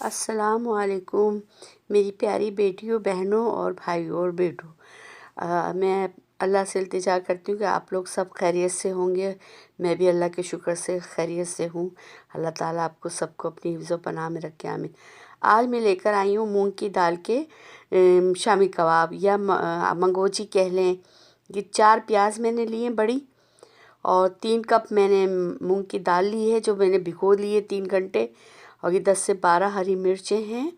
अस्सलामुअलैकुम मेरी प्यारी बेटियों, बहनों और भाइयों और बेटों। मैं अल्लाह से इल्तिजा करती हूँ कि आप लोग सब खैरियत से होंगे। मैं भी अल्लाह के शुक्र से खैरियत से हूँ। अल्लाह ताला आपको सबको अपनी हिफ्ज़ व पनाह में रखे, आमीन। आज मैं लेकर आई हूँ मूंग की दाल के शामी कबाब या मंगोची कह लें। ये 4 प्याज मैंने लिए बड़ी, और 3 कप मैंने मूंग की दाल ली है जो मैंने भिगो ली है 3 घंटे। और ये 10 से 12 हरी मिर्चें हैं,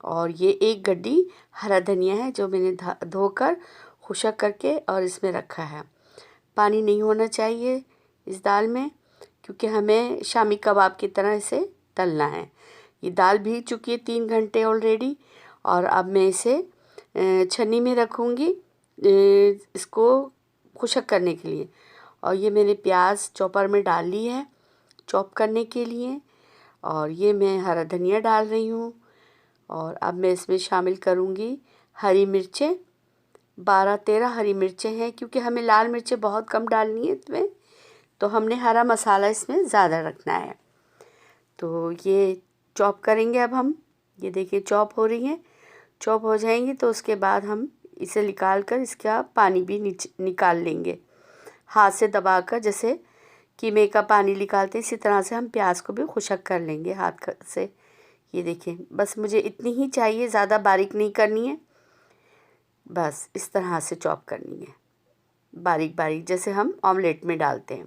और ये 1 गड्डी हरा धनिया है जो मैंने धोकर खुशक करके और इसमें रखा है। पानी नहीं होना चाहिए इस दाल में, क्योंकि हमें शामी कबाब की तरह इसे तलना है। ये दाल भीग चुकी है 3 घंटे ऑलरेडी, और अब मैं इसे छन्नी में रखूँगी इसको खुशक करने के लिए। और ये मैंने प्याज चॉपर में डाल ली है चॉप करने के लिए, और ये मैं हरा धनिया डाल रही हूँ। और अब मैं इसमें शामिल करूँगी हरी मिर्चें। 12-13 हरी मिर्चें हैं, क्योंकि हमें लाल मिर्चें बहुत कम डालनी है इसमें, तो हमने हरा मसाला इसमें ज़्यादा रखना है। तो ये चॉप करेंगे अब हम। ये देखिए चॉप हो रही हैं। चॉप हो जाएंगी तो उसके बाद हम इसे निकाल कर इसका पानी भी निकाल लेंगे हाथ से दबाकर, जैसे कीमे का पानी निकालते हैं इसी तरह से हम प्याज को भी खुशक कर लेंगे हाथ से। ये देखें, बस मुझे इतनी ही चाहिए, ज़्यादा बारीक नहीं करनी है, बस इस तरह से चॉप करनी है बारीक बारीक, जैसे हम ऑमलेट में डालते हैं।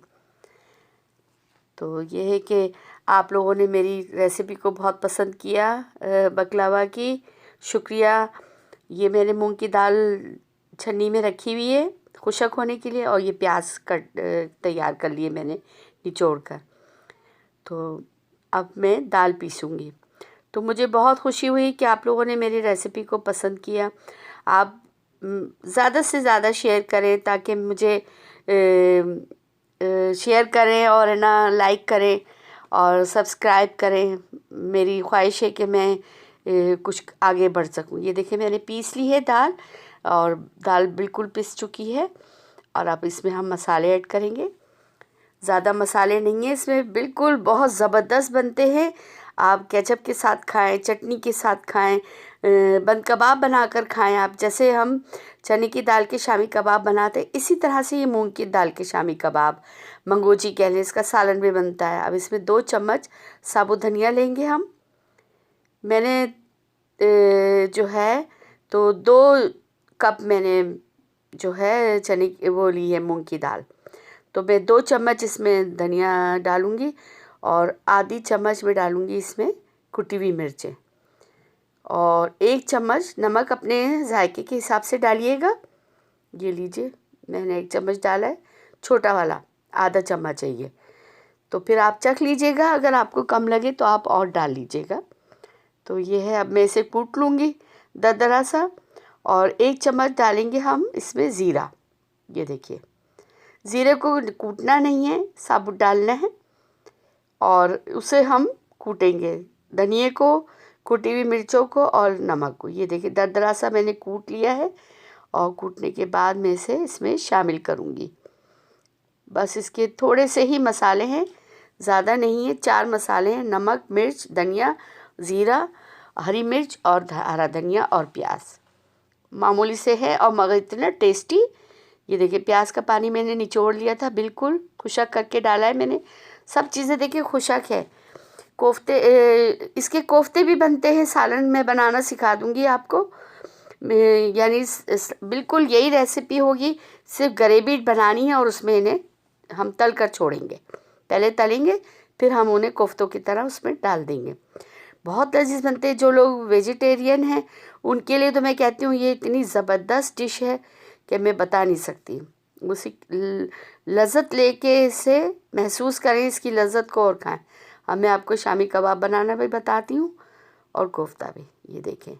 तो ये है कि आप लोगों ने मेरी रेसिपी को बहुत पसंद किया बकलावा की, शुक्रिया। ये मैंने मूंग की दाल छन्नी में रखी हुई है खुशक होने के लिए, और ये प्याज कट तैयार कर लिए मैंने निचोड़ कर। तो अब मैं दाल पीसूँगी। तो मुझे बहुत खुशी हुई कि आप लोगों ने मेरी रेसिपी को पसंद किया। आप ज़्यादा से ज़्यादा शेयर करें, ताकि मुझे शेयर करें और है ना लाइक करें और सब्सक्राइब करें। मेरी ख्वाहिश है कि मैं कुछ आगे बढ़ सकूं। ये देखिए मैंने पीस ली है दाल, और दाल बिल्कुल पिस चुकी है। और अब इसमें हम मसाले ऐड करेंगे। ज़्यादा मसाले नहीं हैं इसमें, बिल्कुल बहुत ज़बरदस्त बनते हैं। आप केचप के साथ खाएं, चटनी के साथ खाएं, बंद कबाब बनाकर खाएं। आप जैसे हम चने की दाल के शामी कबाब बनाते हैं, इसी तरह से ये मूंग की दाल के शामी कबाब, मंगोची कह लें, इसका सालन भी बनता है। अब इसमें 2 चम्मच साबुत धनिया लेंगे हम। मैंने जो है तो 2 कप मैंने जो है चने वो ली है मूंग की दाल, तो मैं 2 चम्मच इसमें धनिया डालूँगी, और आधी चम्मच में डालूँगी इसमें कुटी हुई मिर्चें, और 1 चम्मच नमक अपने जायके के हिसाब से डालिएगा। ये लीजिए मैंने 1 चम्मच डाला है, छोटा वाला आधा चम्मच है ये। तो फिर आप चख लीजिएगा, अगर आपको कम लगे तो आप और डाल लीजिएगा। तो ये है, अब मैं इसे कूट लूँगी दरदरा सा। और 1 चम्मच डालेंगे हम इसमें ज़ीरा। ये देखिए, ज़ीरे को कूटना नहीं है, साबुत डालना है, और उसे हम कूटेंगे, धनिए को, कुटी हुई मिर्चों को और नमक को। ये देखिए दरदरा सा मैंने कूट लिया है, और कूटने के बाद मैं इसे इसमें शामिल करूँगी। बस इसके थोड़े से ही मसाले हैं, ज़्यादा नहीं है। 4 मसाले हैं, नमक, मिर्च, धनिया, ज़ीरा, हरी मिर्च और हरा धनिया और प्याज। मामूली से है और मगर इतना टेस्टी। ये देखिए प्याज का पानी मैंने निचोड़ लिया था, बिल्कुल खुशक करके डाला है मैंने। सब चीज़ें देखिए खुशक है। कोफ्ते इसके कोफ्ते भी बनते हैं, सालन में बनाना सिखा दूँगी आपको। यानी बिल्कुल यही रेसिपी होगी, सिर्फ ग्रेवी बनानी है, और उसमें इन्हें हम तल कर छोड़ेंगे। पहले तलेंगे, फिर हम उन्हें कोफ्तों की तरह उसमें डाल देंगे। बहुत लजीज बनते हैं। जो लोग वेजिटेरियन हैं उनके लिए तो मैं कहती हूँ ये इतनी ज़बरदस्त डिश है कि मैं बता नहीं सकती। उसी लज़्ज़त लेके इसे महसूस करें, इसकी लज़्ज़त को, और खाएं। अब मैं आपको शामी कबाब बनाना भी बताती हूँ, और कोफ्ता भी। ये देखें,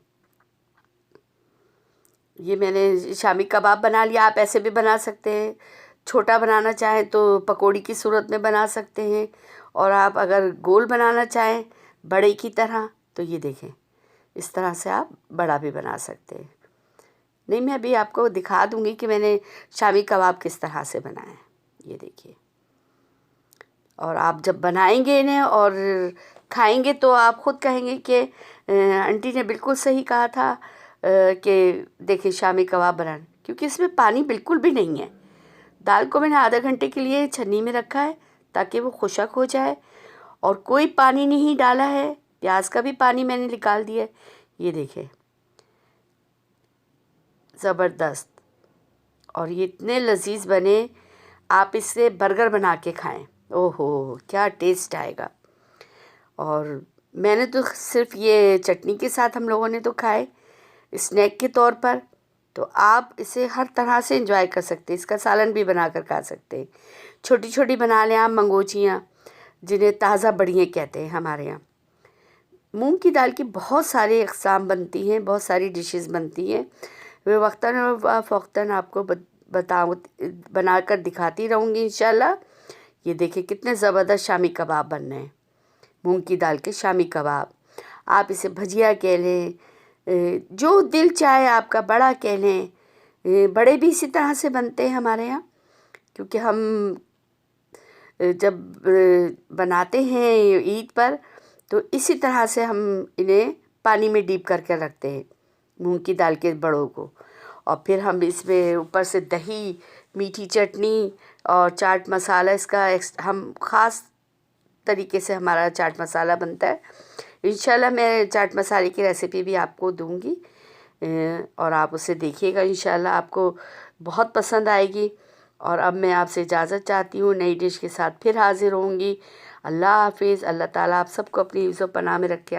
ये मैंने शामी कबाब बना लिया। आप ऐसे भी बना सकते हैं, छोटा बनाना चाहें तो पकौड़ी की सूरत में बना सकते हैं, और आप अगर गोल बनाना चाहें बड़े की तरह, तो ये देखें इस तरह से आप बड़ा भी बना सकते हैं। नहीं, मैं अभी आपको दिखा दूंगी कि मैंने शामी कबाब किस तरह से बनाए। ये देखिए, और आप जब बनाएंगे इन्हें और खाएंगे तो आप ख़ुद कहेंगे कि आंटी ने बिल्कुल सही कहा था कि देखिए शामी कबाब बनाना, क्योंकि इसमें पानी बिल्कुल भी नहीं है। दाल को मैंने आधा घंटे के लिए छन्नी में रखा है ताकि वो खुशक हो जाए, और कोई पानी नहीं डाला है। प्याज का भी पानी मैंने निकाल दिया है। ये देखिए ज़बरदस्त, और ये इतने लजीज बने, आप इससे बर्गर बना के खाएं, ओहो क्या टेस्ट आएगा। और मैंने तो सिर्फ ये चटनी के साथ हम लोगों ने तो खाए स्नैक के तौर पर, तो आप इसे हर तरह से एंजॉय कर सकते हैं। इसका सालन भी बना कर खा सकते हैं। छोटी छोटी बना लें आप मंगोचियाँ, जिन्हें ताज़ा बड़ियाँ कहते हैं हमारे यहाँ। मूंग की दाल की बहुत सारी अक़साम बनती हैं, बहुत सारी डिशेस बनती हैं। वे वक्तन फ़ौक़तन आपको बना कर दिखाती रहूँगी इंशाल्लाह। ये देखिए कितने ज़बरदस्त शामी कबाब बन रहे हैं, मूंग की दाल के शामी कबाब। आप इसे भजिया कह लें, जो दिल चाहे आपका, बड़ा कह लें। बड़े भी इसी तरह से बनते हैं हमारे यहाँ, क्योंकि हम जब बनाते हैं ईद पर तो इसी तरह से हम इन्हें पानी में डीप करके रखते हैं मूंग की दाल के बड़ों को। और फिर हम इसमें ऊपर से दही, मीठी चटनी और चाट मसाला, इसका हम ख़ास तरीके से हमारा चाट मसाला बनता है। इंशाल्लाह मैं चाट मसाले की रेसिपी भी आपको दूंगी, और आप उसे देखिएगा, इंशाल्लाह आपको बहुत पसंद आएगी। और अब मैं आपसे इजाज़त चाहती हूँ, नई डिश के साथ फिर हाज़िर होंगी। अल्लाह हाफ़िज़। अल्लाह ताला आप सबको अपनी हिफ्ज़ व पनाह में रखे।